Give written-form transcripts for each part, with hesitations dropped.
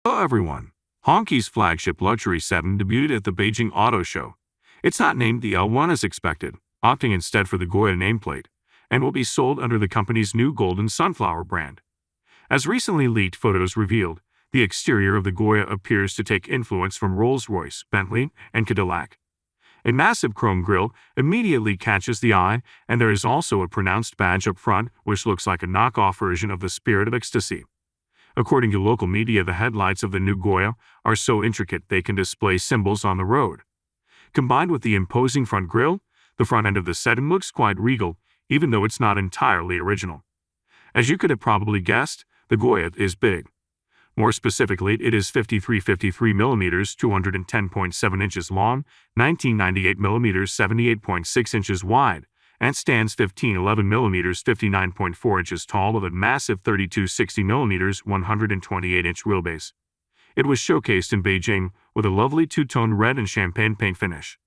Hello everyone. Hongqi's flagship luxury sedan debuted at the Beijing Auto Show. It's not named the L1 as expected, opting instead for the Guoya nameplate, and will be sold under the company's new Golden Sunflower brand. As recently leaked photos revealed, the exterior of the Guoya appears to take influence from Rolls-Royce, Bentley, and Cadillac. A massive chrome grille immediately catches the eye, and there is also a pronounced badge up front which looks like a knockoff version of the Spirit of Ecstasy. According to local media, the headlights of the new Guoya are so intricate they can display symbols on the road. Combined with the imposing front grille, the front end of the sedan looks quite regal, even though it's not entirely original. As you could have probably guessed, the Guoya is big. More specifically, it is 53 millimeters, 210.7 inches long, 1998 millimeters, 78.6 inches wide, and stands 11 millimeters, 59.4 inches tall with a massive 60 millimeters, 128-inch wheelbase. It was showcased in Beijing with a lovely two-tone red and champagne paint finish.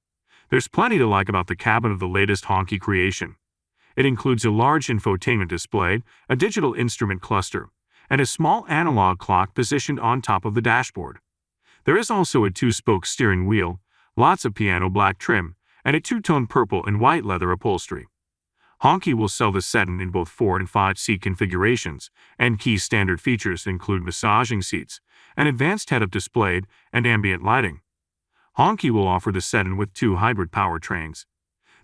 There's plenty to like about the cabin of the latest Hongqi creation. It includes a large infotainment display, a digital instrument cluster, and a small analog clock positioned on top of the dashboard. There is also a two-spoke steering wheel, lots of piano black trim, and a two-tone purple and white leather upholstery. Hongqi will sell the sedan in both 4 and 5-seat configurations, and key standard features include massaging seats, an advanced head-up display, and ambient lighting. Hongqi will offer the sedan with 2 hybrid powertrains.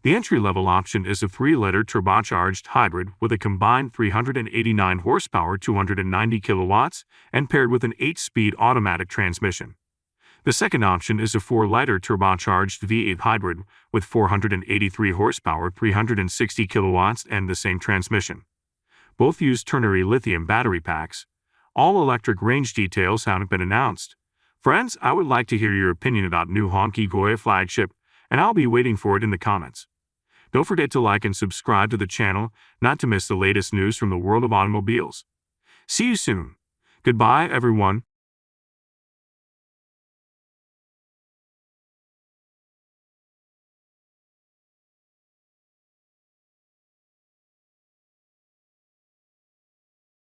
The entry-level option is a 3-liter turbocharged hybrid with a combined 389 horsepower, 290 kilowatts, and paired with an 8-speed automatic transmission. The second option is a 4-liter turbocharged V8 hybrid with 483 horsepower, 360 kilowatts, and the same transmission. Both use ternary lithium battery packs. All electric range details haven't been announced. Friends, I would like to hear your opinion about new Hongqi Guoya flagship, and I'll be waiting for it in the comments. Don't forget to like and subscribe to the channel not to miss the latest news from the world of automobiles. See you soon. Goodbye, everyone.